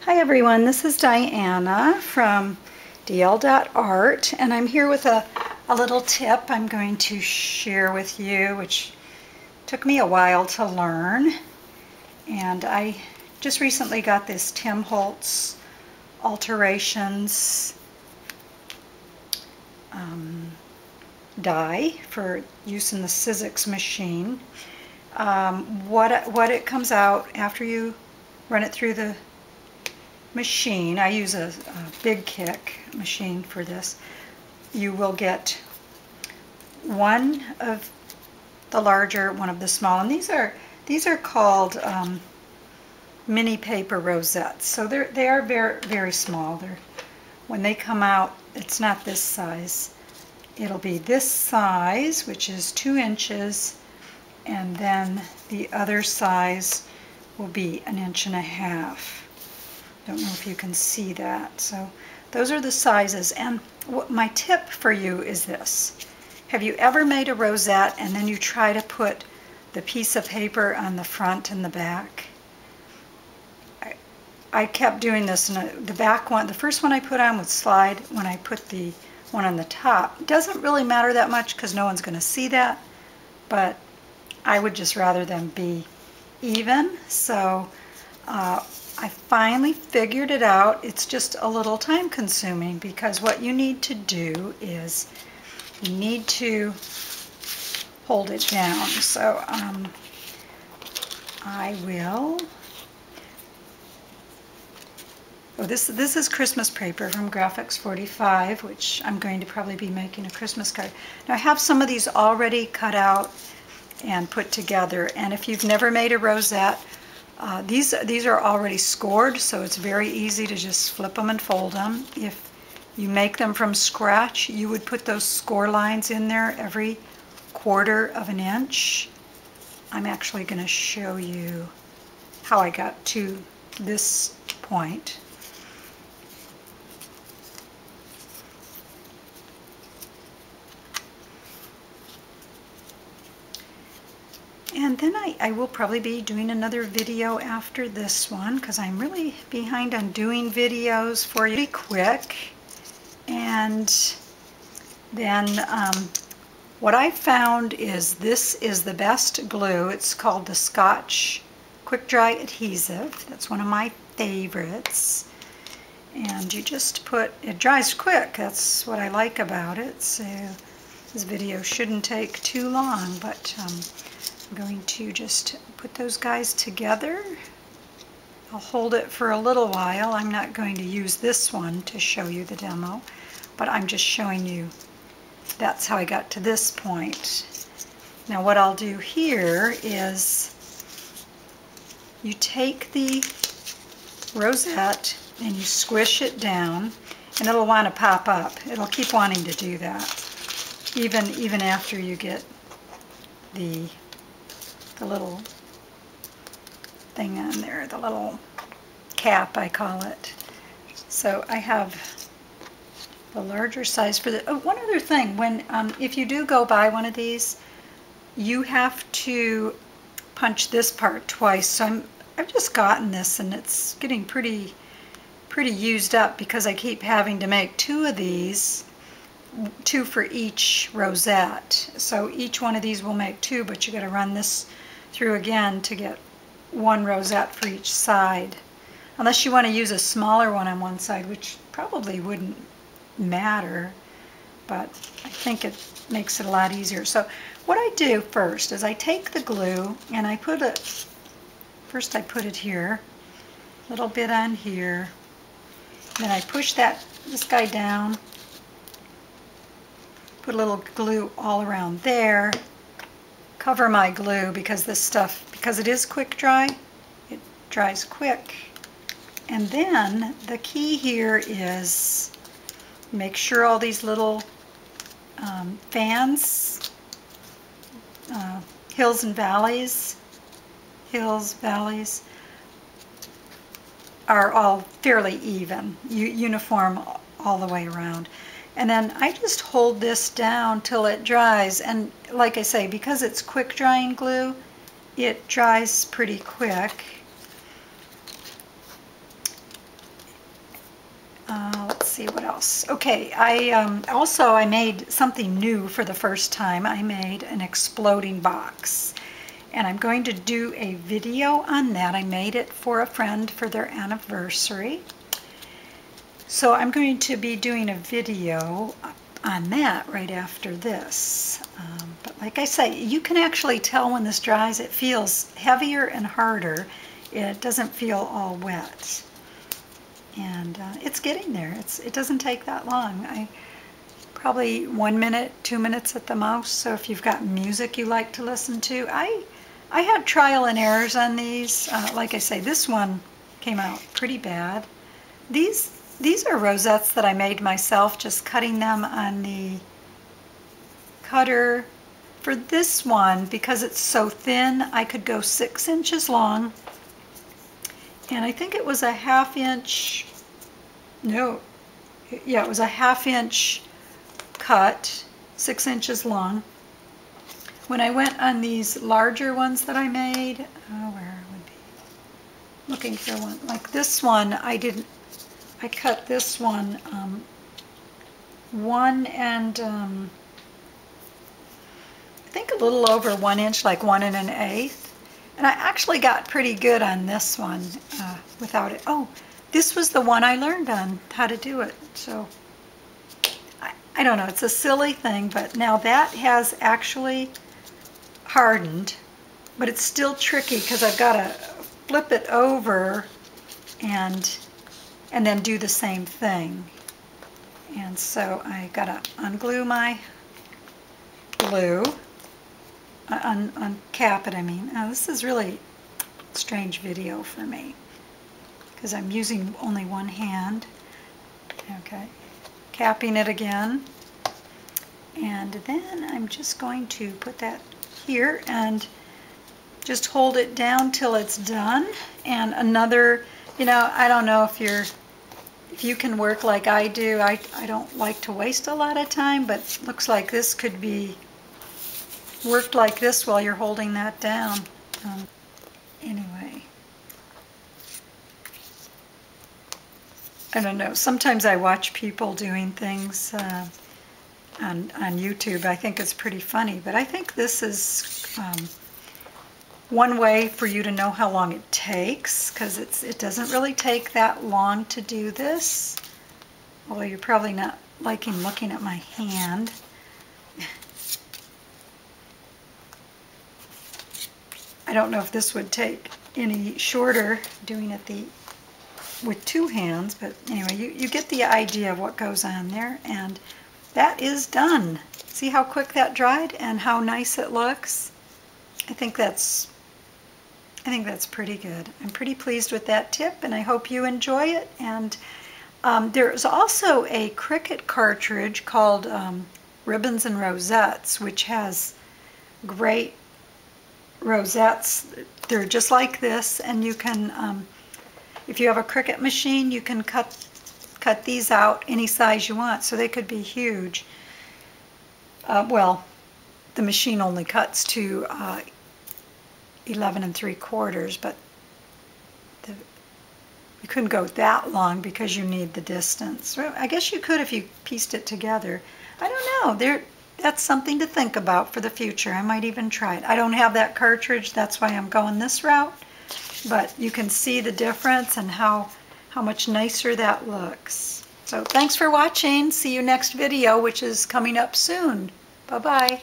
Hi everyone, this is Diana from dl.art, and I'm here with a little tip I'm going to share with you, which took me a while to learn. And I just recently got this Tim Holtz Alterations die for use in the Sizzix machine. What it comes out after you run it through the machine, I use a big kick machine for this, you will get one of the larger, one of the small, and these are called mini paper rosettes. So they are very, very small. When they come out, it's not this size. It'll be this size, which is 2 inches, and then the other size will be 1.5 inches. Don't know if you can see that. So those are the sizes. And my tip for you is this. Have you ever made a rosette and then you try to put the piece of paper on the front and the back? I kept doing this, and the back one, the first one I put on would slide when I put the one on the top. It doesn't really matter that much because no one's going to see that, but I would just rather them be even. So I finally figured it out. It's just a little time consuming because what you need to do is you need to hold it down. So I will. Oh, this is Christmas paper from Graphics 45, which I'm going to probably be making a Christmas card. Now I have some of these already cut out and put together, and if you've never made a rosette, these are already scored, so it's very easy to just flip them and fold them. If you make them from scratch, you would put those score lines in there every 1/4 inch. I'm actually going to show you how I got to this point. And then I will probably be doing another video after this one because I'm really behind on doing videos for you pretty quick. And then what I found is this is the best glue. It's called the Scotch Quick Dry Adhesive. That's one of my favorites. And you just put, it dries quick. That's what I like about it. So this video shouldn't take too long, but I'm going to just put those guys together. I'll hold it for a little while. I'm not going to use this one to show you the demo, but I'm just showing you that's how I got to this point. Now what I'll do here is you take the rosette and you squish it down, and it'll want to pop up. It'll keep wanting to do that even after you get the little thing on there, the little cap I call it. So I have the larger size for the, oh, one other thing, when if you do go buy one of these, you have to punch this part twice. So I've just gotten this and it's getting pretty used up because I keep having to make 2 of these, 2 for each rosette. So each one of these will make 2, but you got to run this through again to get 1 rosette for each side. Unless you want to use a smaller one on one side, which probably wouldn't matter, but I think it makes it a lot easier. So what I do first is I take the glue and I put it, first I put it here, a little bit on here, then I push this guy down, put a little glue all around there, cover my glue because this stuff, because it is quick dry, it dries quick. And then the key here is make sure all these little fans, hills, valleys, are all fairly even, uniform all the way around. And then I just hold this down till it dries, and like I say, because it's quick drying glue, it dries pretty quick. Let's see what else. Okay, I made something new for the first time. I made an exploding box, and I'm going to do a video on that. I made it for a friend for their anniversary. So I'm going to be doing a video on that right after this. But like I say, you can actually tell when this dries. It feels heavier and harder. It doesn't feel all wet. And it's getting there. It doesn't take that long. Probably 1 minute, 2 minutes at the most. So if you've got music you like to listen to, I had trial and errors on these. Like I say, this one came out pretty bad. These are rosettes that I made myself, just cutting them on the cutter. For this one, because it's so thin, I could go 6 inches long. And I think it was a 1/2 inch, no, yeah, it was a 1/2 inch cut, 6 inches long. When I went on these larger ones that I made, where would be looking for one, like this one, I cut this one 1 and I think a little over 1 inch, like 1 1/8. And I actually got pretty good on this one without it. Oh, this was the one I learned on how to do it. So I don't know, it's a silly thing, but now that has actually hardened, but it's still tricky because I've got to flip it over and then do the same thing. And so I got to unglue my glue. Uncap it, I mean. Now, this is really a strange video for me because I'm using only one hand. Okay, capping it again. And then I'm just going to put that here and just hold it down till it's done. And another, you know, I don't know if you can work like I do. I don't like to waste a lot of time, but looks like this could be worked like this while you're holding that down. Anyway, I don't know. Sometimes I watch people doing things on YouTube. I think it's pretty funny, but I think this is one way for you to know how long it takes, because it doesn't really take that long to do this. Although you're probably not liking looking at my hand. I don't know if this would take any shorter doing it with 2 hands, but anyway, you get the idea of what goes on there, and that is done. See how quick that dried and how nice it looks? I think that's pretty good. I'm pretty pleased with that tip, and I hope you enjoy it. And there's also a Cricut cartridge called Ribbons and Rosettes, which has great rosettes. They're just like this, and you can, if you have a Cricut machine, you can cut these out any size you want, so they could be huge. Well, the machine only cuts to 11 3/4, but you couldn't go that long because you need the distance. Well, I guess you could if you pieced it together. I don't know. That's something to think about for the future. I might even try it. I don't have that cartridge, that's why I'm going this route. But you can see the difference and how much nicer that looks. So thanks for watching. See you next video, which is coming up soon. Bye-bye.